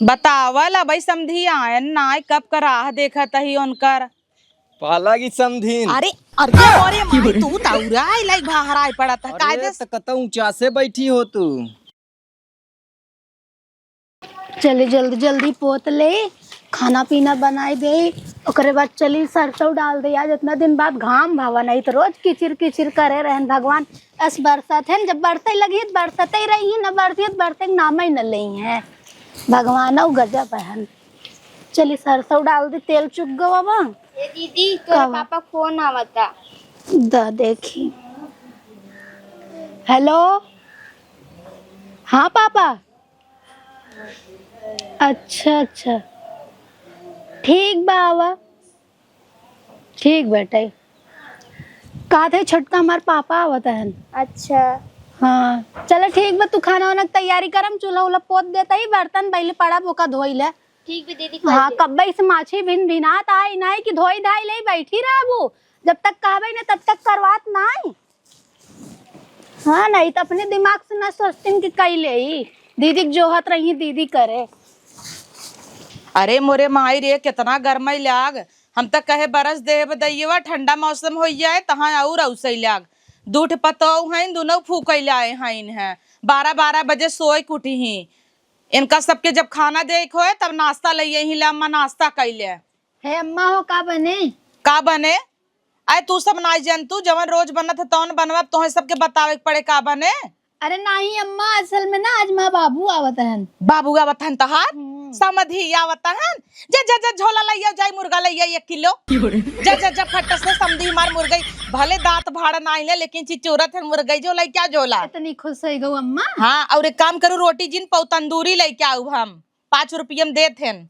बतावल भाई समधी आयन नाय कब का राह देखत ही उनकर। पाला की समधीन। अरे अरे मोरे माई तू तौरा लाइक भाहराई पड़त है अरे कायदे त कत ऊंचा से बैठी हो तू। चले जल्दी जल्दी पोत ले, खाना पीना बनाई दे। ओकरे बाद चली सरसों डाल दे। आज इतना दिन बाद घाम भावा नहीं तो रोज किचिर किचिर करे रहन भगवान। ऐस बरसात है जब बरसे लगी तो बरसते ही रही न बरसी तो बरसे नाम ही न लई है भगवान। गजब है। चली सरसों डाल दे, तेल चुक गो बाबा। ए दीदी तोरा पापा फोन आवता। द देखी। हेलो, हाँ पापा। अच्छा अच्छा ठीक बाबा, ठीक बेटे। कहा थे छोटका हमारे पापा आवता है। अच्छा हाँ चलो ठीक बा, तू खाना वाना की तैयारी करम, चूल्हा उल्हा पोत देता ही, बर्तन पहले पड़ा बोका धोई ले। ठीक भी दीदी। हाँ कब्बई से माछी भिन भिनात आई नहीं कि धोई धाई ले बैठी रहबू। जब तक कहबे ना तब तक करवात नहीं। हाँ नहीं तो अपने दिमाग से ना सोचती कि कई ले ही दीदी जोहत रही दीदी करे। अरे मोरे माई रे कितना गर्मई लाग। हम तक कहे बरस दे बदैया ठंडा मौसम हो जाए तहाँ और औसई लाग। दूठ पतो हैं दोनों फूकैले आए हैं इन्हें 12-12 बजे सोए कुटी ही। इनका सबके जब खाना दे होए तब नाश्ता लइए ही ला अम्मा नाश्ता कैले। हे अम्मा हो का बने? का बने? आए तू सब नाई जन तू जवन रोज बनत है तौन बनवा तोहे सबके बतावे के पड़े का बने। अरे नहीं अम्मा, असल में ना आज माँ बाबू आवत है। बाबू आवत हन तहार समधी आवत हन। जा जा जा झोला लइया जाई मुर्गा लइया 1 किलो। जा जा जा फटस से समधी मार मुर्गई भले दांत भाड़ ना आइले लेकिन चिचोरत है मुर्गई जो लई क्या झोला। इतनी खुश हो गई अम्मा। हाँ और एक काम करू रोटी जिन पाऊ तंदूरी लई के आऊ हम 5 रुपये में देत हन।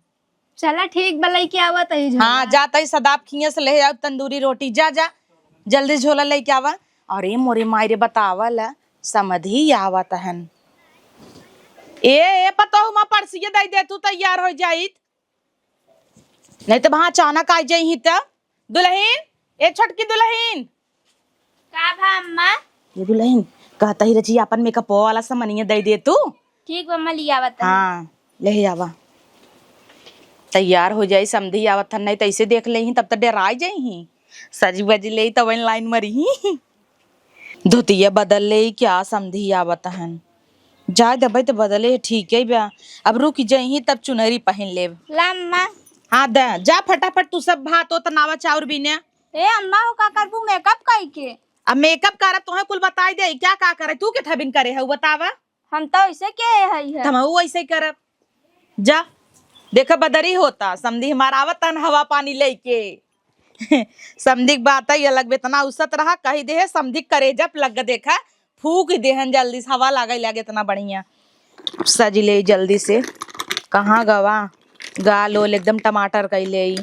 चला ठीक बलई के आवत है। हाँ जाता ही सदाब खिया से ले आओ तंदूरी रोटी। जा जा जल्दी झोला लई के आवा। अरे मोरे मायरे बतावल समधी आवत हन। ए पतो मां परसिए दई दे तू तैयार हो जाइत नहीं तो वहां अचानक आ जाई त। दुल्हन ए छोटकी दुल्हन का भा अम्मा? ये दुल्हन कहता ही रची अपन मेकअप वाला सामानिया दई दे तू। ठीक अम्मा लिया आवता। हाँ ले आवा तैयार हो जाई समधी आवत हन। नहीं तो ऐसे देख ले तब तक डरा जाई सज बज ले तब लाइन मरी धोतिया बदल ले क्या समधी आवत हन। जाए दबाई तो बदले ठीक है बा। अब रुक जाई तब चुनरी पहन ले। ला अम्मा। हाँ द जा फटाफट तू सब भात हो तनावा चाउर बीने। ए अम्मा हो का करबू मेकअप कई के? अब मेकअप करब तोहे कुल बताई दे क्या का करे तू के थबिन करे है बतावा। हम तो ऐसे के हई है। हम ऐसे ही करब। जा देखा बदरी होता समधी हमारा आवत तन हवा पानी लेके समधी की बात ही अलग बेतना उसत रहा कही दे समधी करे जब लग देखा फूक देहन जल्दी से हवा लागे लगे इतना बढ़िया सज ले जल्दी से। कहाँ गवा गाल ओल एकदम टमाटर कैले।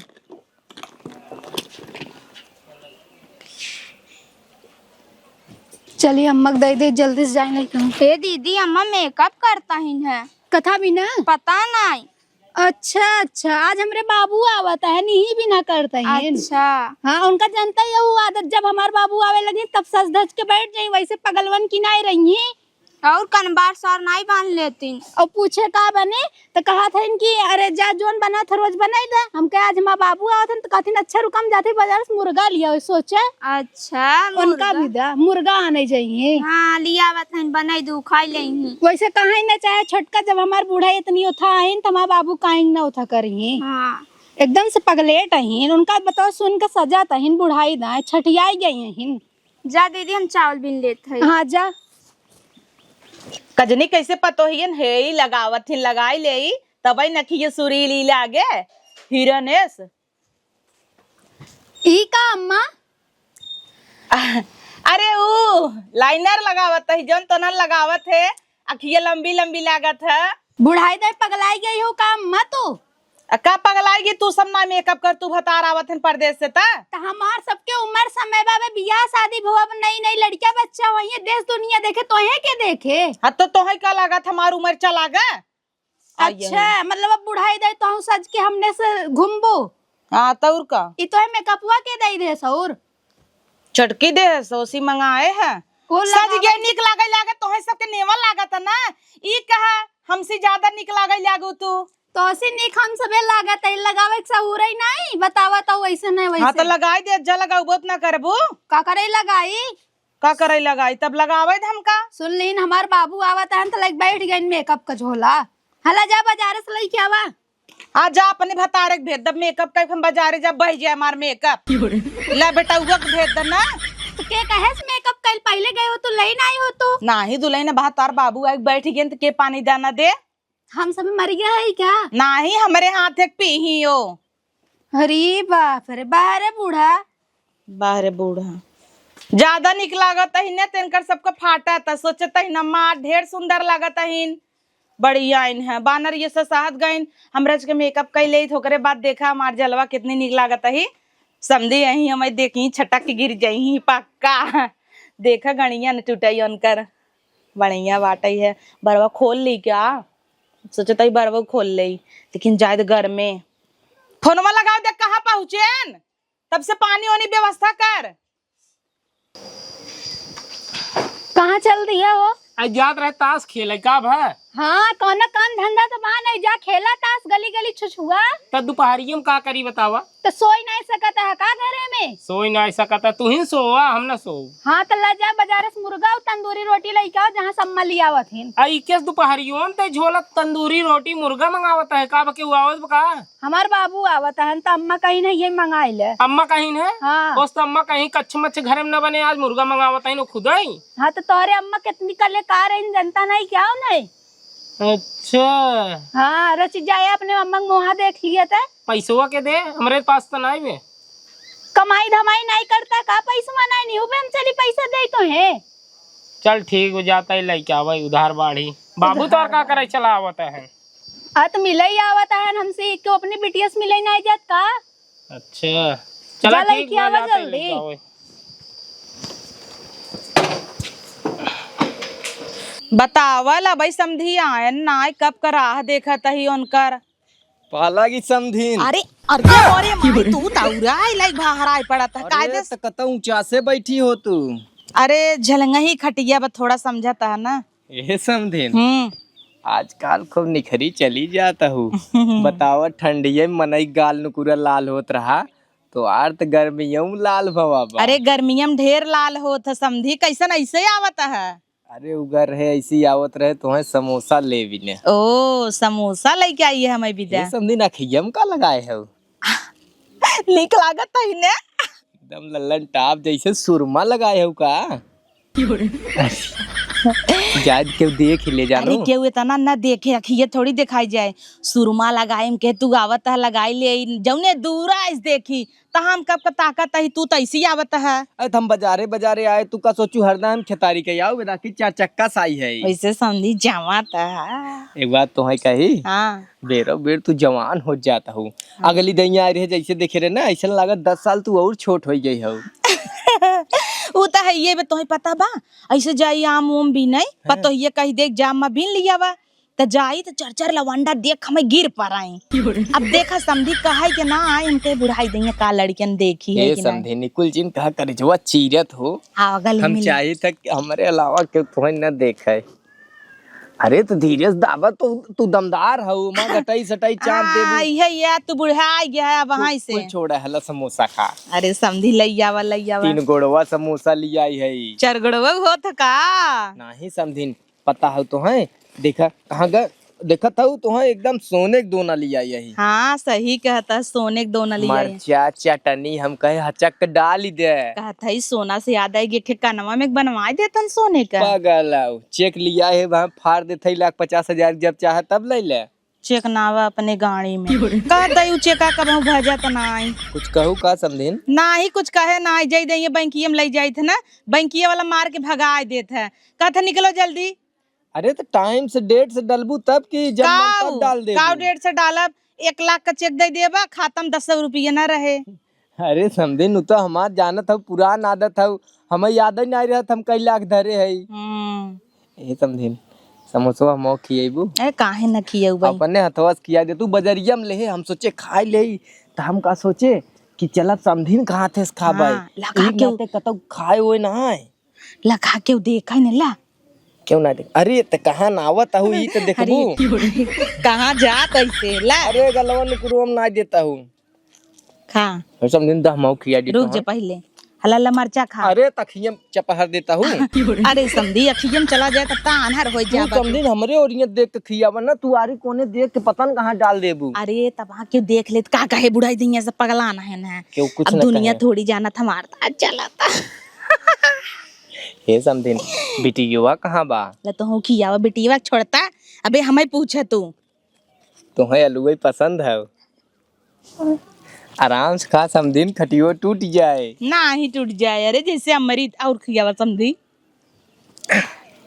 चलिए अम्मा दे दे जल्दी से जाए नहीं कहूँ। ए दीदी अम्मा मेकअप करता ही है। कथा भी ना पता नहीं। अच्छा अच्छा आज हमरे बाबू आवत है नहीं भी ना करते हैं। अच्छा हाँ उनका जानता है वो आदत जब हमारे बाबू आवे लगे तब सज धज के बैठ जाये वैसे पगलवन की नहीं रही है। और कनबार सार नहीं बांध लेती। और पूछे का बने तो कहा था इनकी अरे जा जोन बना था रोज बनाई दे। हम कहे आज हमारे बाबू आवत है तो कहती अच्छा रुकम जाते बाजार से मुर्गा लिया सोचे। अच्छा उनका भी दा मुर्गा आने चाहिए। हाँ लिया आवत है बनाई दू खाई लेही। वैसे कहा ना चाहे छोटका जब हमारे बूढ़ा इतनी उठा है तो हमारे बाबू कहीं ना उठा करी। हाँ एकदम से पगलेट है उनका बताओ सुन के सजा तहीन बुढ़ाई दा छठियाई गई है। जा दीदी हम चावल बीन लेते हैं। हाँ जा कजनी कैसे पतो हियन हे लगावत हिन लगाई ले तबई नखिए सुरीली लागे हिरनेस। ई का अम्मा? अरे वो लाइनर लगावत है जौन तो न लगावत है अखिया लंबी लंबी लागत है। बुढ़ाई दे पगलाई गई हो का अम्मा तू? का पगलाएगी तू सब ना मेकअप कर तू भतार आवत है परदेश से ता। तो हमार सबके उम्र समय बाबे बियाह शादी भव नई नई लड़कियां बच्चा वही देश दुनिया देखे तोहे के देखे। हाँ तो तोहे का लागत हमार उम्र चला गा। अच्छा मतलब अब बुढ़ाई दे तो सज के हमने से घूमबो। हाँ तो का ई तोहे मेकअपवा के दई दे सौर चटकी दे सोसी मंगाए है सज गए निक लागे लागे तोहे सबके नेवा लागत है ना। ई कहा हमसे ज्यादा निक लागे लागू तू तो ऐसे निक हम सबे लागत है लगावे के सहूर ही नहीं बतावा तो वैसे नहीं हाँ तो वैसे लगाई दे, जा लगाऊ बहुत ना करबू। का करे लगाई का करे लगाई तब लगावे थे हमका। सुन लीन हमार बाबू आवत है तो लाइक बैठ गए मेकअप का झोला। हला जा बाजार से लई के आवा। आ जा अपने भतारे के भेज दब मेकअप का, हम बाजारे जब बह जाए हमार मेकअप। ला बेटा उगा के भेज दे ना। तो के कहे से मेकअप कल पहले गए हो तो लई नहीं हो तो नाही दुल्हन भतार बाबू आके बैठ गए तो के पानी दाना दे। हम सब मर गया है क्या? नाही हमारे हाथ एक पी ही हो। अरे बाप रे बाहर बूढ़ा बाहरे बूढ़ा ज्यादा निक लागत ही ने तेनकर सबका फाटा था। सोचता ही नम्मा ढेर सुंदर लागत हिन, बढ़िया आइन है बानर ये साथ गइन हमरा के मेकअप कैले थोकरे बाद देखा हमार जलवा कितनी निक लागत ही। समझी यही हमें देखी छटक के गिर जाई पक्का। देखा गणिया न टूटई उनकर बढ़िया बाटई है। बरवा खोल ली क्या? सोचता ही बरवा खोल ली, लेकिन जायद घर में फोनवा लगाओ देख कहाँ पहुँचेन, तब से पानी वानी व्यवस्था कर। कहाँ चल दिया हो? आज याद रहे ताश खेले का भा हाँ कौन काम धंधा तो बा नहीं जा खेला तास गली गली छुछुआ तो दोपहरिये में का करी बतावा। तो सोई नहीं सकता है का घरे में? सोई ना ऐसा कहता तू ही सोवा हम ना सो। हाँ तो ला जा बाजार से मुर्गा और तंदूरी रोटी लेके आओ जहाँ सम्मा लिया आवत हिन। आई केस दोपहरियों ते झोला तंदूरी रोटी मुर्गा मंगावता है का बके आवत बका। हमार बाबू आवत है तो अम्मा कहीं नहीं ये मंगाई ले। अम्मा कहीं है हाँ उस तो अम्मा कहीं कच्छ मच्छ घर में न बने आज मुर्गा मंगावता है खुद ही। हाँ तो तोहरे अम्मा कितनी कले कार है जनता नहीं क्या हो नहीं। अच्छा हाँ रच जाए अपने अम्मा को मुहा देख लिया था। पैसवा के दे हमारे पास तो नहीं में। कमाई धमाई नहीं करता का पैसा नहीं नहीं हो हम चली पैसा दे तो है। चल ठीक हो जाता है लेके आवा उधार बाढ़ी। बाबू तो और का करे चला आवता है। तो मिले ही आवत है हमसे क्यों अपनी बिटिया से मिले नहीं जात का। अच्छा चला जा ठीक लेके आवा जाता है जल्दी। लेके आवा। बतावल भाई समझी आयन ना कब का राह देखा तही उनकर। पाला की समधीन। अरे अरे माई तू तौरा लाइक बाहर पड़ा था कायदे अरे तो कतौ ऊंचा से बैठी हो तू। अरे झलंगा ही खटिया बस थोड़ा समझाता है ना। ये समधीन आजकल खूब निखरी चली जाता हूँ। बतावा ठंडिये में मनई गाल नुकुरा लाल होत रहा तो आर्त गर्मियों में लाल भवा बा। अरे गर्मिया में ढेर लाल होत है समझी कैसन ऐसे ही आवता है। अरे उगर है ऐसी आवत रहे तो है समोसा ले भी ने। ओ समोसा लेके आई है हमें विद्या। ये समझी ना खियम का लगाए है निक लागत है ने एकदम लल्लन टाप जैसे सुरमा लगाए हो का। जाद क्यों देख ले जानो। अरे केहू इतना न देखे अखिए थोड़ी दिखाई जाए। सुरमा लगाए के तू आवत है लगाई ले जौने दूरा ऐस देखी तो हम कब का ताकत है तू तो ऐसी आवत है। अरे हम बाजारे बाजारे आए तू का सोचू हरदम खेतारी के आओ बेटा की चार चक्का साई है। वैसे समझी जमात है। एक बात तो है कही हाँ बेरो बेर तू जवान हो जाता हूँ। अगली दैया आ रही है जैसे देखे रहे ना ऐसा लागत 10 साल तू और छोट हो गई हो। वो तो है ये तो पता बा ऐसे जाई आम उम भी नहीं पतो ये कही देख जाम में बीन लिया बा तो जाई तो चर चर लवंडा देख हमें गिर पड़ाई। अब देखा समझी कहा कि ना आए हमके बुढ़ाई देंगे का लड़कियन देखी है ये कि समझे निकुल जिन कहा करे जो चीरत हो हम चाहिए तक हमारे अलावा के तुम्हें न देखे। अरे तो धीरे से दावा तो तू दमदार हो मां गटाई सटाई चाप दे ये तू बुढ़ा गया है वहां से कोई छोड़ा हला समोसा खा। अरे समझी लैया 3 गोड़वा समोसा लिया आई है। चरगड़वा होत का नहीं समझीन पता हो तो है देखा कहाँ गा देखा था तो है एकदम सोने के दोना लिया यही। हाँ सही कहता सोने के दोना लिया मरचा चटनी हम कहे हचक डाल दे। कहता ही सोना से याद आएगी ठिकानवा में बनवा देतन सोने का। पागल चेक लिया है वहाँ फाड़ देते 1,50,000 जब चाहे तब ले ले। चेक नावा अपने गाड़ी में कहता चेका कब भजा तो ना कुछ कहू का समझीन ना ही कुछ कहे ना जाई दे बैंकिया में ले जाए थे ना बैंकिया वाला मार के भगा देते है कहता निकलो जल्दी। अरे तो टाइम से डेट से डलबू तब की जब मन तब डाल दे। काउ डेट से डालब 1 लाख का चेक दे देबा खातम 10 रुपया न रहे। अरे समझीन तो हमार जानत हो पुरान आदत हो हमें याद ही नहीं रहत हम कई लाख धरे है। ये समझीन समोसा हम खिएबू ए काहे न खिएबू अपने हथवा से खिया दे तू बजरिया में ले हम सोचे खाए ले तो हम का सोचे कि चला समझीन कहाँ थे खाबे लगा के कतौ खाए हुए ना है लगा के देखा न ला क्यों ना देख? अरे त कहाँ नावत हूँ ई तो देखबू। कहाँ जात ऐसे ला अरे गलवन कुरुम ना देता हूँ। खा हम समझिन दा मौ खिया दी रुक जा पहले हलाला मरचा खा। अरे तखियम चपहर देता हूँ। अरे समधी अखियम चला जाए तब अनहर हो तू जा। समझिन हमरे ओरियत देख के खियावा ना, तू आरी कोने देख के पता न कहाँ डाल देबू। अरे तब वहाँ क्यों देख ले का कहे बुढ़ाई दुनिया से पगलाना है ना। क्यों कुछ अब न दुनिया कहे। थोड़ी जाना था मारता चला था। हे समझिन बिटियुआ कहाँ बा? ल तो हूँ खियावा बेटीवा छोड़ता। अबे हमें पूछे तू तुम्हें अलुई पसंद है? आराम से खा समझिन, खटियो टूट जाए। ना ही टूट जाए। अरे जैसे अमृत और खियावा समझी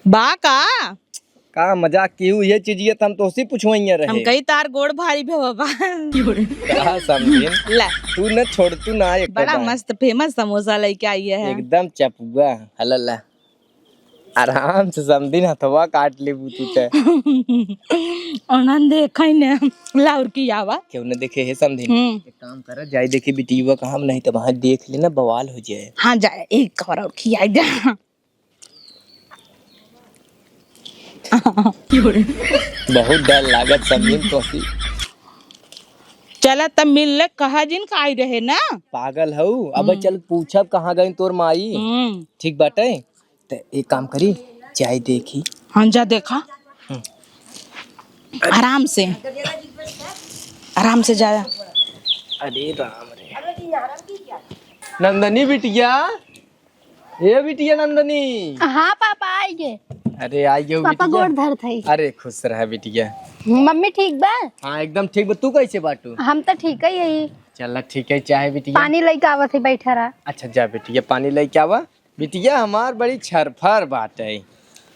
बा का मजाक की हुई ये चीज, हम तो उसी पूछवाइए हम रहे। कई तार गोड़ भारी भी बाबा। का समझिन ला तू न छोड़ तू ना एक बड़ा बार। मस्त फेमस समोसा लेके आई है। एकदम चपुआ हलला। आराम से समझिन हथवा काट लेबू तू ते। आनंद देखा ने लाउर की आवा क्यों न देखे हे समझिन। एक काम कर जाए देखे बिटियुआ कहाँ, नहीं तो वहाँ देख लेना बवाल हो जाए। हाँ जाए एक कवर और खियाई दे। बहुत डर लागत समझिन तो सी। चला तब मिल ले कहा जिन का आई रहे ना। पागल हऊ अब चल पूछब कहाँ गई तोर माई। ठीक बाटे ते एक काम करी चाय देखी। हाँ जा देखा आराम से जा। अरे राम रे नंदनी बिटिया, ए बिटिया नंदनी। हाँ पापा आइए। अरे आइयो पापा बिटिया। गोड़ धर थई। अरे खुश रह बिटिया। मम्मी ठीक बा? हाँ एकदम ठीक बा। तू कैसे बाटू? हम तो ठीक है यही। चल ठीक है चाहे बिटिया। पानी लेके आवत है बैठा रहा। अच्छा जा बिटिया पानी लेके आवा। बिटिया हमार बड़ी छरफर बात है।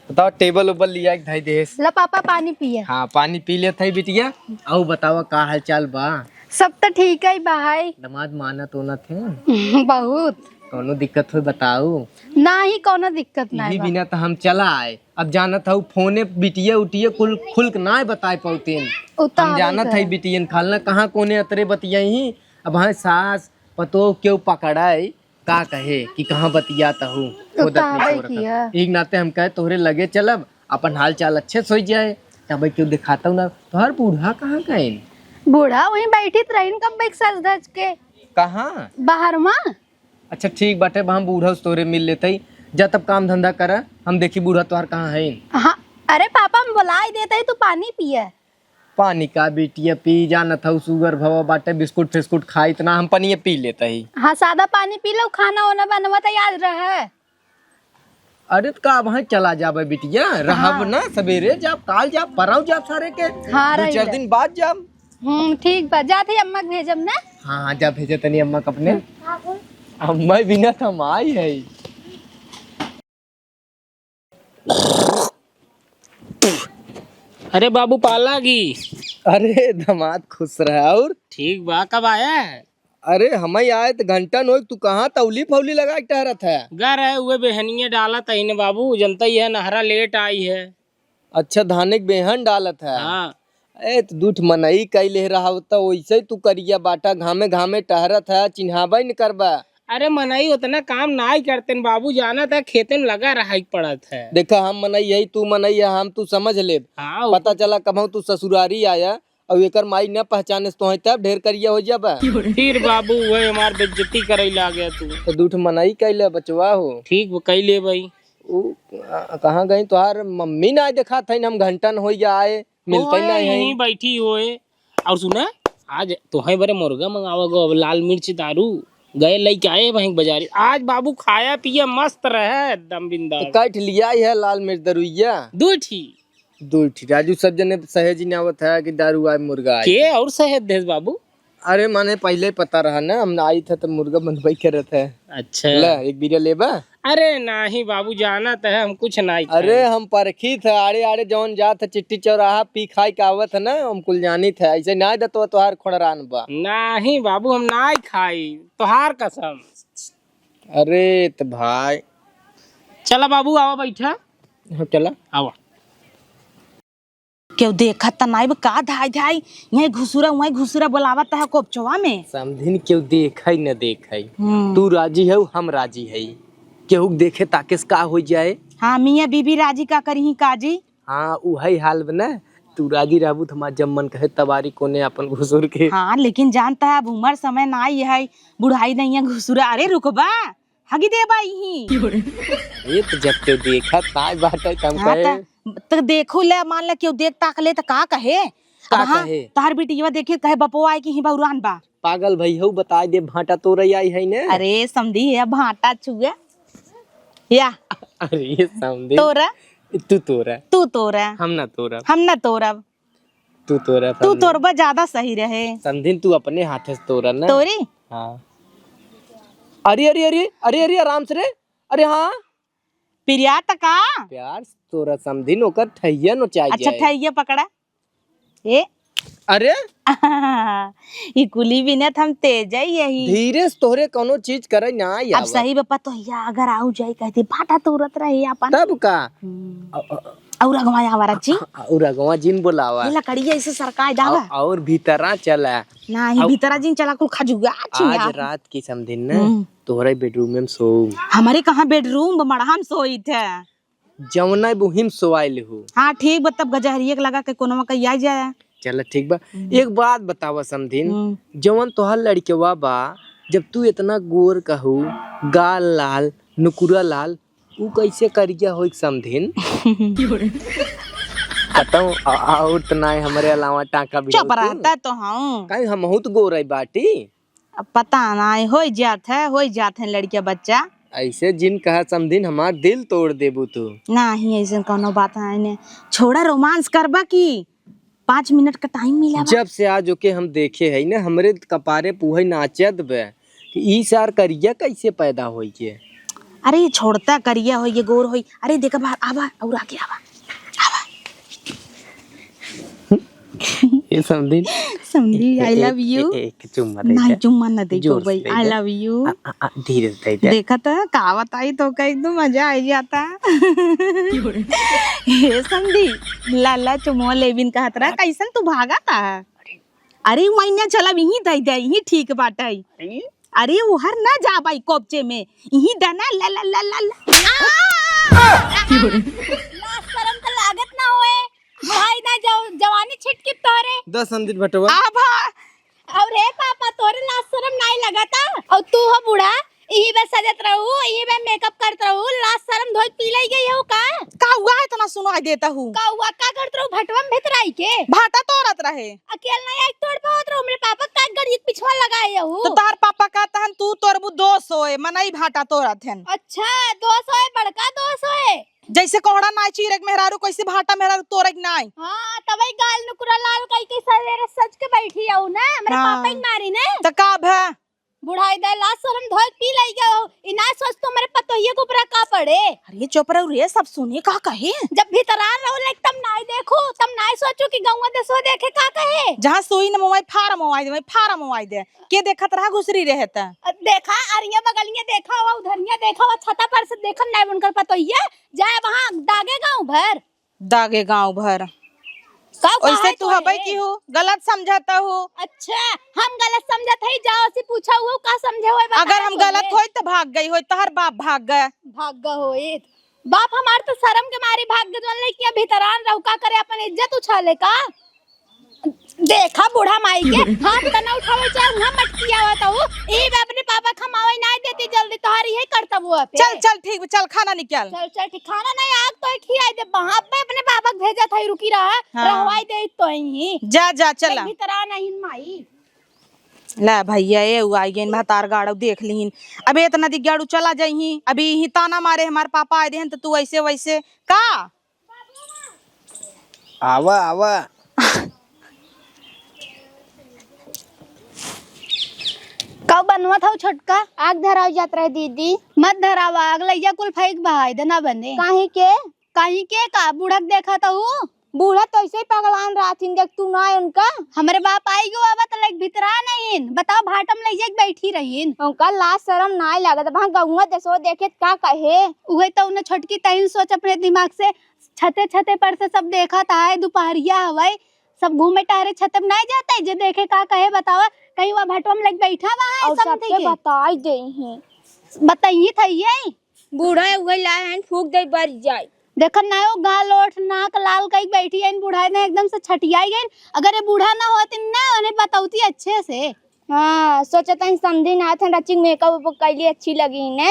बताओ टेबल उबल लिया एक धाई देश। ला पापा पानी पिए। हाँ पानी पी लेते है बिटिया। आओ बतावा का हाल चाल बा? सब तो ठीक है भाई। दमाद माना तो न थे? बहुत। कोनो दिक्कत हो बताओ। ना ही कोनो दिक्कत ना यही बिना तो हम चला आए। अब जानत हूँ फोने बिटिया उटिया कुल खुल ना बताए पौतेन। हम जानत है बिटियन खालना कहाँ कोने अतरे बतियाई। अब हाँ सास पतो क्यों पकड़ाए का कहे कि कहाँ बतियाता हूँ। एक नाते हम कहे तोहरे लगे चलब अपन हाल चाल अच्छे से हो जाए। तब क्यों दिखाता हूँ ना तोहर बूढ़ा कहाँ गए? बूढ़ा वहीं बैठी रही कब बैठ सज धज के। कहाँ? बाहर माँ। अच्छा ठीक बाटे हम बूढ़ा तोरे मिल लेते जा तब काम धंधा कर। हम देखी बूढ़ा तोहर कहाँ है। हाँ अरे पापा हम बुला ही देते है तू पानी पिए। पानी का बिटिया पी जानत हूँ शुगर भवा बाटे बिस्कुट फिस्कुट खा इतना हम पानी पी लेते ही। हाँ सादा पानी पी लो खाना वाना बनवा तो याद रहे। अरे तो का वहाँ चला जाबे बिटिया रहब ना सवेरे जाब काल जाब पराव जाब सारे के। हाँ दो चार दिन बाद जाब। ठीक बा जाते अम्मा के भेजब ना। हाँ जा भेजे तनी अम्मा के अपने। अम्मा बिना तो हम आई है। अरे बाबू पालागी। अरे दामाद खुश रहा। और ठीक बा कब आया है? अरे हम आए तो घंटा नो तू कहाँ तौली फौली लगा के टहरत है? घर है हुए बेहनिया डाला तही ने बाबू जनता ही है नहरा लेट आई है। अच्छा धाने के बेहन डालत है। हाँ ए तो दूठ मनई कई ले रहा तो वैसे ही तू करिया बाटा घामे घामे टहरत है चिन्हाबा ही न करबा। अरे मनाई उतना काम ना ही करते न बाबू जाना था खेते में लगा रहा ही पड़त है। देखा हम मनई है तू मनई है हम तू समझ ले। हाँ पता चला कब तू ससुरारी आया और एकर माई न पहचाने तो तब ढेर करिया हो जाबा। फिर बाबू वही हमार बेइज्जती करे ला गया तू। तो दूठ मनई कैले बचवा हो। ठीक कई ले भाई। कहाँ गई तुहार मम्मी ना देखा था हम घंटन हो आए मिलते ही नहीं यहीं बैठी हुए। और सुना आज तो बड़े मुर्गा मंगावा गो लाल मिर्च दारू गए लेके आए वहीं बाजारी। आज बाबू खाया पिया मस्त रहे एकदम बिंदास। कट लिया है लाल मिर्च दरुइया दूठी राजू सब जने सहेज ने आवत है कि दारू आए मुर्गा आए के और सहेज देश बाबू। अरे माने पहले पता रहा ना हम आई था तो मुर्गा बनवाई करत है। अच्छा ला एक बीरा लेबा। अरे नहीं बाबू जाना तो है हम कुछ नहीं। अरे हम परखी थे आड़े आड़े जौन जात चिट्टी चौराहा पी खाई के आवत है ना हम कुल जानी थे ऐसे ना दतो तोहार खोड़रान बा। नहीं बाबू हम नहीं खाई तोहार कसम। अरे तो भाई चला बाबू आवा बैठा। चला आवा क्यों देखा त नाई का धाई धाई यही घुसुरा बोलावत है कोपचवा में। समझिन क्यों देखै न देखै तू राजी है हम राजी है केहू देखे ताके का हो जाए। हाँ मियाँ बीबी राजी का करी काजी। हाँ उही हाल बना, तू राजी रहबू तो हमार जब मन कहे तबारी कोने अपन घुसुर के। हाँ लेकिन जानता है अब उम्र समय ना ही है, बुढ़ाई नहीं है घुसुरा। अरे रुकबा हगी दे बाई ये तो जब ते देखा ताई बात है कम हाँ कहे। तो देखो ले, मान ले क्यों देख ताक ले तो का कहे। का अब हाँ कहे? तार बेटिया देखे कहे बपो आए की ही बहुरान बा। पागल भई हो बता दे भाटा तोरई आई है ने। अरे समझी है भाटा छुए या अरे समझे तोरा तू तोरा तू तोरा हम ना तोरा हम न तोरब। तू तोरा तू तोरबा ज्यादा सही रहे। समझिन तू अपने हाथे से तोरा ना। तोरी हाँ अरे अरे अरे अरे अरे आराम से रे। अरे हाँ पिरिया तका प्यार से तोरा समझिन ओकर ठैया नो चाहिए। अच्छा ठैया पकड़ा ए अरे ई कुली भी ने हम तेज है यही। धीरे से तोहरे कोनो चीज करे ना अब यार। सही बापा तो या अगर आऊ जाई कहती भाटा तोरत रहे अपन तब का और अगवा आवारा जी और अगवा जिन बोलावा ये लकड़ी ऐसे सरकाय दावा और भीतरा चला। ना ही भीतरा जिन चला कुल खजुआ आज रात की समझिन ना तोहरे बेडरूम में सो। हमारे कहाँ बेडरूम बड़ा हम सोई थे। जमुना बुहिम सोआइल हो। हाँ ठीक बतब गजहरिये के लगा के कोनो में कही आ जाए। चल ठीक बा। एक बात बतावा समझिन, जवन तोहर लड़केवा बा जब तू इतना गोर कहू गाल लाल नुकुरा लाल ऊ कैसे करिया हो समझिन। खत्म और तो ना हमारे अलावा टाका भी चुप रहता तो हाँ कहीं हम बहुत गोर है बाटी। अब पता ना हो जात है लड़किया बच्चा। ऐसे जिन कहा समझिन हमार दिल तोड़ देबू तू। ना ही ऐसे कोनो बात है। छोड़ा रोमांस करबा की 5 मिनट का टाइम मिला। जब से आज ओके हम देखे है ना हमरे कपारे पुहै नाचत बे कि ई सार करिया कैसे पैदा होई के। अरे ये छोड़ता करिया हो ये गोर होई। अरे देखा बाहर आवा और आगे आवा ये समझिन समझी आई लव यू। एक चुम्मा दे नहीं चुम्मा न दे जोर से भाई दे आई दे। Love you. धीरे से दे। देखा था कहावत आई तो का एकदम मजा आ जाता। हे संदी लाला चुमो लेबिन कहत रहा कैसन तू भागा था। अरे मैंने चला यही दई दे यही ठीक बात है। अरे वो हर ना जा भाई कोपचे में यही दना ला ला ला ला शर्म तो लागत ना होए भाई ना जवानी छिटकी तोरे 10 समझिन भटवा आभा और हे पापा तोरे लाज शर्म नहीं लगाता और तू हो बूढ़ा यही बे सजत रहू यही बे मेकअप करत रहू लाज शर्म धोई पी लई गई हो का हुआ है इतना सुनाई देता हूँ। का हुआ का करत रहू भटवा में भितराई के भाटा तोरत रहे अकेले नहीं आई तोड़ पावत रहू मेरे पापा का गड़ी पिछवा लगाए हो। तो तार पापा कहता हन तू तोरबू 200 मनई भाटा तोरत हन। अच्छा 200 है बड़का 200 है जैसे कोहड़ा नाय चीरक मेहरारू कैसे भाटा मेहरारू तोरक नाय। हाँ तबई गाल नुकुरा लाल कई के सवेरे सज के बैठी आऊ ना मेरे हाँ। पापा ही मारी ने तो का भा बुढ़ाई दे लाज शर्म धोई पी लई गयो इना सोच तो मेरे पतोहिए को ऊपर का पड़े। अरे चुप रहो रे सब सुने का कहे। जब भीतरान रहो लेक तम नाई देखो तम नाई सोचो कि गौवा देसो देखे का कहे। जहाँ सोई न मोबाइल फारा दे के देखत रहा घुसरी रहता। देखा अरिया बगलिया देखा हुआ उधरिया देखा हुआ छता पर से देखन नहीं बनकर पतोहिए जाए वहां दागे गांव भर दागे गांव भर वैसे तू हबई की हो गलत समझाता हो। अच्छा हम गलत समझत है जाओ से पूछा हुआ का समझे हुए अगर हम गलत होई तो भाग गई होई तहर बाप भाग गए। भाग होए बाप हमार तो शर्म के मारी भाग गए लड़कियां भीतरान रहू का करे अपन इज्जत उछाले का। देखा बूढ़ा माई के हाथ तना उठावे चाहे वहां मटकी आवत हो ए अपने पापा खमावे नहीं देती जल्दी तोहारी है करता वो पे। चल ठीक चल खाना निकाल। चल ठीक खाना नहीं आग तो खियाई दे वहां पे अपने पापा भेजा था रुकी रहा रहवाई दे तो ही जा चला भीतरा नहीं माई। ला भैया ये आई गई महतार गाड़ो देख लीन अबे इतना दी गाड़ू चला जाही अभी ही ताना मारे हमारे पापा आए देहन तो तू ऐसे वैसे का आवा आवा कब बनवा था छोटका आग धराव जात रहे दीदी मत धरावा आग लइया कुल फेंक बहाई दे ना बने काहे के का बूढ़क देखा था हूँ बूढ़ा तो ऐसे ही पगलान राथिन देख तू ना उनका हमारे बाप आई गो अब तो लाइक भीतरा नहीं बताओ भाटम लइया बैठी रहीन उनका लाज शर्म ना लागत वहां गौवा देसो देखे का कहे उहे तो उन्हें छोटकी तहिन सोच अपने दिमाग से छते छते पर से सब देखा था दोपहरिया हवाई सब घूमे टहरे छतम नहीं जाता है जे देखे का कहे बतावा कहीं वहाँ भटवा में लग बैठा वहाँ है सब बताई दे हैं बताइए था ये बूढ़ा उगल लाए हैं फूक दे बर जाए। देखन ना हो गाल ओठ नाक लाल कई बैठी है बूढ़ा ने एकदम से छटियाई गई। अगर ये बूढ़ा ना होती ना उन्हें बताऊती अच्छे से। हाँ सोचता है समझी ना था रचिंग मेकअप कैली अच्छी लगी ने।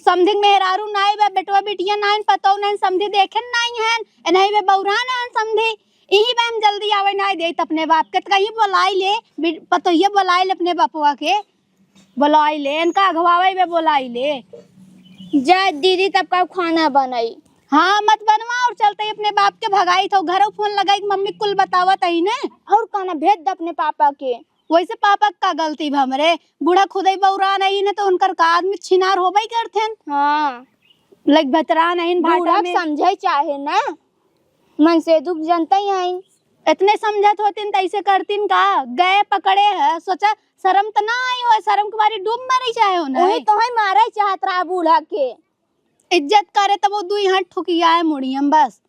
समझी मेहरारू नाई बे बेटवा बिटिया नाइन पतो नहीं समझी देखे नहीं है नहीं बे बौरा ना समझी यही बे हम जल्दी आवे नहीं दे अपने बाप के कहीं बुलाई ले पतो ये बुलाई ले अपने बापुआ के बुलाई ले इनका अगवावे बे बुलाई ले जा दीदी तब का खाना बनाई। हाँ मत बनवा और चलते अपने बाप के भगाई तो घरों फोन लगाई मम्मी कुल बतावत ही ने और खाना भेज दे अपने पापा के। वैसे पापा का गलती हमरे बूढ़ा खुदे बौरा नहीं ने तो उनकर का आदमी छिनार होबई करथे। हाँ लाइक भतरा नहीं बूढ़ा समझे चाहे ना मन से दुख जनता ही आई इतने समझत होतिन तैसे करतीन का गए पकड़े है सोचा शर्म तो ना आई हो शर्म के बारी डूब मरी चाहे हो ना वही तो है मारा चाहत रहा बूढ़ा के इज्जत करे तो वो दुई हाथ ठुकिया है मुड़ियम बस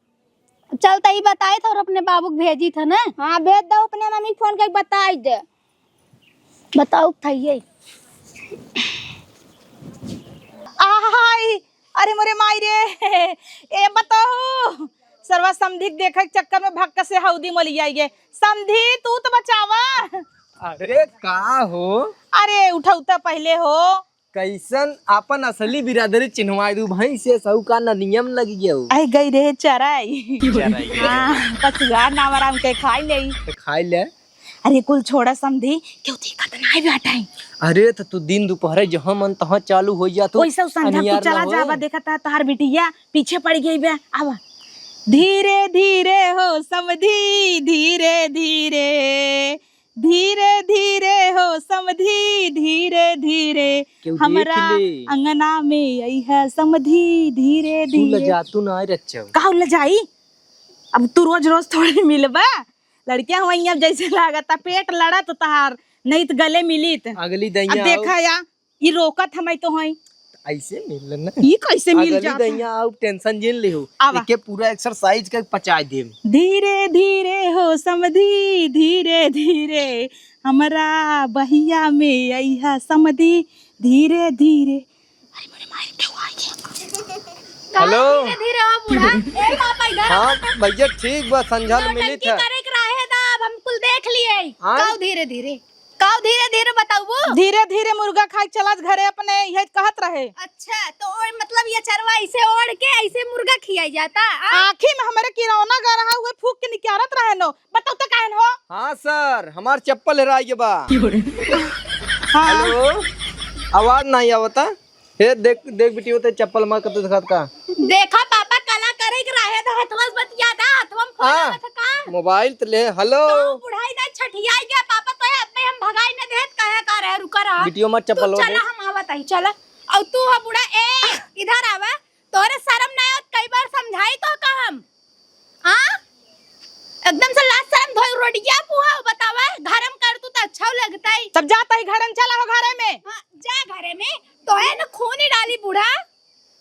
चलता ही बताए था और अपने बाबू को भेजी था ना। हाँ भेज दो अपने मम्मी फोन करके बताई दे बताओ थैये आहाय अरे मोरे माई रे ए बताओ सर्वा समधी देखे के चक्कर में भक्का से हौदी मली आइए। समधी तू तो बचावा। अरे का हो अरे उठौता पहले हो कैसन अपन असली बिरादरी चिन्हवा दू भाई से सहू का न नियम लग गया आई गई रे चराई हाँ पछुआ नावराम के खाई ले खाई ले। अरे कुल छोड़ा समधी क्यों दिक्कत ना है हटाई। अरे तो तू दिन दोपहर जहाँ मन तहाँ चालू हो जा तो वैसे संध्या तू चला जावा देखा था तहार बिटिया पीछे पड़ गई बे आवा धीरे धीरे हो समधी धीरे धीरे धीरे धीरे हो समधी धीरे धीरे हमरा अंगना में आई है समधी धीरे धीरे जा तू ना रच्चा कहाँ ले जाई अब तू रोज रोज थोड़ी मिलबा लड़कियां हुआ जैसे लागता पेट लड़ा तो तहार नहीं तो गले मिली अगली अब दैया देखा या ये रोकत हमें तो है ऐसे मिल ना ये कैसे मिल अगली जाता दैया आओ टेंशन जेल ले हो के पूरा एक्सरसाइज कर पचा दे धीरे धीरे हो समधी धीरे धीरे हमरा बहिया में अइहा समधी धीरे धीरे। अरे मेरे मार क्यों आ गया। हेलो धीरे हो बूढ़ा ए पापा इधर हाँ भैया ठीक बा संझल मिली था करे के रहे दा हम कुल देख लिए हाँ? काऊ धीरे धीरे काऊ धीरे धीरे बताऊ वो धीरे धीरे मुर्गा खाए चला घरे अपने यही कहत रहे। अच्छा तो और मतलब ये चरवा ऐसे ओढ़ के ऐसे मुर्गा खियाई जाता आखी में हमारे किरौना गा रहा हुए फूक के निकारत रहे नो बताओ तो कहन हो। हाँ सर हमार चप्पल हेरा गया बा हाँ हेलो आवाज नहीं आवता हे देख देख बिटियो ते चप्पल मार कते दिखात का देखा पापा कला करे के रहे दा हथवा बतिया दा हथवा फोन हाँ मत का मोबाइल तो ले हेलो तो बुढ़ाई ना छठियाई गया पापा तो अब हम भगाई न देत कहे का रहे रुका रहा बिटियो मत चप्पल तू चला हम आवत आई चला और तू हो बुढ़ा ए इधर आवा तोरे शर्म नहीं आवत कई बार समझाई तो का हम हां एकदम से लास्ट शर्म धोई रोटिया पुहा बतावा घर में कर तू तो अच्छा लगता है तब जाता ही घर में चला हो घरे में। हाँ, जा घरे में तो है ना खून ही डाली बुढ़ा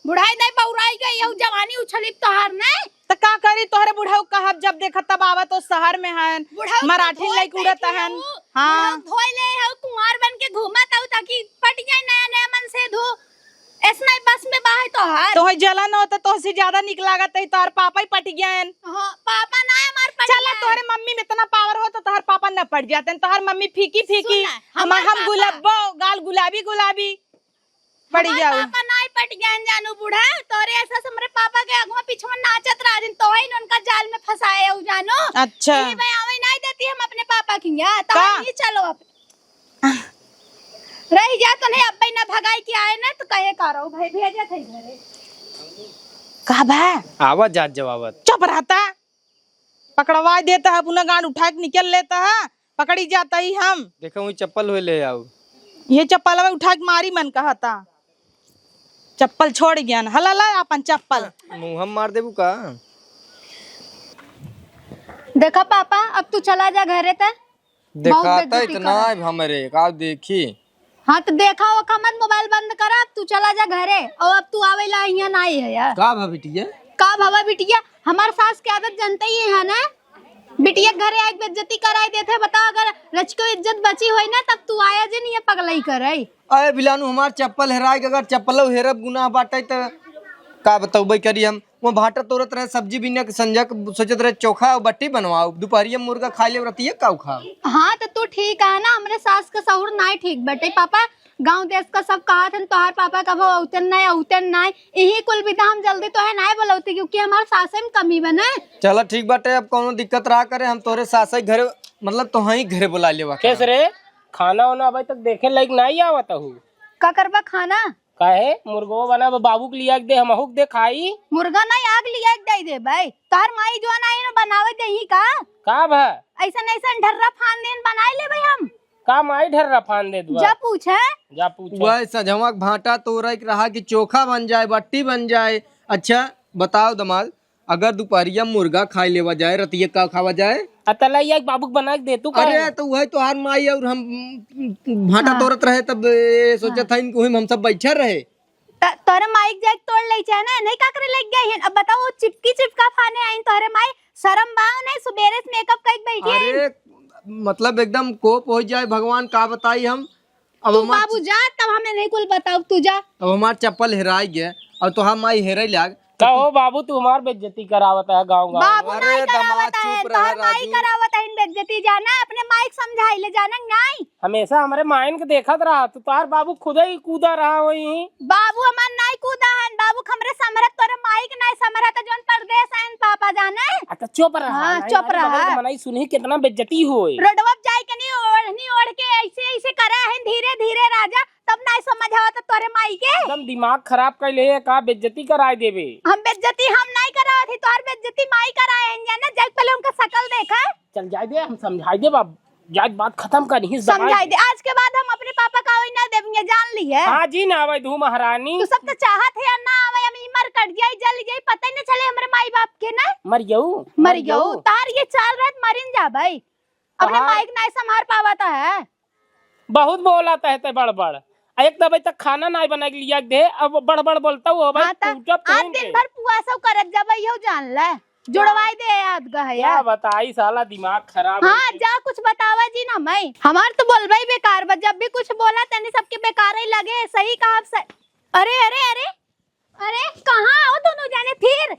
बुढ़ाई नहीं बौराई गई यहू जवानी उछली तोहार नहीं तो का करी तोहरे बुढ़ाऊ कहब जब देखा तब आवा तो शहर में हन मराठी लाइक उड़त हन। हाँ धोई ले हो कुंवार बन के घूमत हो ताकि पट जाए नया नया मन से धो ऐसा नहीं बस में बाहर तोहार तो जलन हो तो से ज्यादा निक लागत है तोहर पापा ही पट गयन। हाँ पापा ना हमार पट चला तोहरे मम्मी में इतना पावर हो तो तोहर पापा न पट जाते तोहर मम्मी फीकी फीकी हम गुलाबो गाल गुलाबी गुलाबी पड़ जाओ। पापा नहीं पट गए जानू बूढ़ा तोरे ऐसा हमरे पापा के अगवा पिछवा नाचत रहा दिन तो ही उनका जाल में फंसाए हो जानो। अच्छा ये भाई आवे नहीं देती हम अपने पापा की या तो नहीं चलो अब रह जा तो नहीं अब भाई ना भगाई के आए ना तो कहे करो भाई भेजे थे घरे कहा बा आवाज जात जवाबत चुप रहता पकड़वा देता है पुनः गांड उठा के निकल लेता है पकड़ी जाता ही हम देखो वही चप्पल हो ले आओ ये चप्पल उठा के मारी मन कहता चप्पल छोड़ गया हला ला अपन चप्पल मुंह हम मार देबू का। देखा पापा अब तू चला जा घरे तक दिखाता इतना हमारे का देखी। हाँ तो देखा वो मत मोबाइल बंद करा अब तू चला जा घरे और अब तू आवे ला यहाँ नहीं है यार का भा बिटिया का भावा बिटिया हमारे सास की आदत जानते ही है ना बिटिया घरे आके बेइज्जती कराई देते बताओ अगर रच को इज्जत बची हुई ना तब तू आया जे नहीं पगलाई करे अरे बिलानु हमार चप्पल हेराय के, अगर चप्पल हेरब गुनाह बाटे तो का बताऊबे करी हम। वो भाटा तोरत रहे सब्जी बिना संजक सोचत रहे चोखा और बट्टी बनवाओ, दोपहरिया मुर्गा खा ले रतिया काऊ खा। हाँ तो तू ठीक है ना, हमरे सास का सहुर नहीं ठीक बटे पापा। गांव देश का सब कहा था तोहार पापा का वो उतन नहीं यही कुल विधा हम जल्दी तो है नहीं बोलते क्योंकि हमारे सासे में कमी बने। चलो ठीक बाटे, अब कोनो दिक्कत रहा करे हम तोरे सास घरे मतलब तो ही घरे बुला लेवा। कैस रे खाना वाना अभी तक देखे लायक नहीं आवत हूँ। का करबा खाना? काहे मुर्गो बना बाबू के लिया दे, हमहू दे खाई। मुर्गा नहीं आग लिया दे दे भाई, तार माई जो नहीं ना बनावे दे ही का भा ऐसा ढर्रा फान देन बनाए ले भाई हम का माई ढर्रा फान दे दुआ। जा पूछे वह सजवा भाटा तोरा रहा कि चोखा बन जाए बट्टी बन जाए। अच्छा बताओ दमाद, अगर दोपहरिया मुर्गा खा लेवा जाए रतिया का खावा जाए? अतला बाबू बना के दे तू। अरे तो वही तो हार माई और हम भाटा तोरत रहे तब सोचा था इनको हम सब बैठे रहे। तोरे माइक जैक तोड़ ले चाहे ना नहीं का करे लग गई है। अब बताओ चिपकी चिपका खाने आई तोरे माई शर्म बाव नहीं सुबेरे से मेकअप करके बैठी है। अरे मतलब एकदम कोप हो जाए भगवान का बताई हम। अब तू बाबू जा तब हमें नहीं कुल बताओ तू जा। अब हमार चप्पल हेराई गया और तो हम माई हेराई लाग। कहो बाबू तू हमार बेइज्जती करावत है गाँव गाँव। बाबू नहीं करावत है, तोहर माई करावत है इन बेइज्जती। जाना अपने माइक समझाई ले जाना नहीं। हमेशा हमारे मायन के देखत रहा तो तार बाबू खुद ही कूदा रहा वही। बाबू हमार नहीं कूदा है, बाबू हमरे समरत तोरे माइक नहीं समरत जोन परदेस आइन पापा जाने। अच्छा चुप रहा। हाँ, चुप रहा। मनाई सुनी कितना बेइज्जती होए। रोडवा जाए के नहीं ओढ़ के ऐसे ऐसे करे है धीरे धीरे राजा, तब नहीं समझ आवत तोरे माई के। एकदम दिमाग खराब कर ले का बेइज्जती कराए देवे। हम बेइज्जती हम नहीं करावत थी, तोहर बेइज्जती माई कराए हैं जाना। जग पहले उनका शकल देखा। चल जाए दे, हम समझाई दे बाबू, जाए बात खत्म कर ही समझाई दे। आज के बाद हम अपने पापा का वही ना देंगे, जान ली है। हाँ जी ना आवे धू महारानी। तू सब तो चाहत है ना आवे, हम मर कट जाए जल जाए पता ही न चले हमारे माई बाप के ना। मर गयो तार ये चाल रात मरिन जा भाई। अपने माइक नहीं संभाल पावाता है। बहुत बोलाता है बड़बड़। एक दवाई तक खाना नहीं बना के लिया दे, अब बड़बड़ बोलता हूँ भाई। आज दिन भर पुआ सब करत जब यो जान ले जुड़वाई दे याद गया। क्या बताई साला दिमाग खराब। हाँ जा कुछ बतावा जी ना मैं हमार तो बोलबा ही बेकार बा। जब भी कुछ बोला तनी सबके बेकार ही लगे। सही कहा। अरे अरे अरे अरे कहाँ हो दोनों जाने फिर?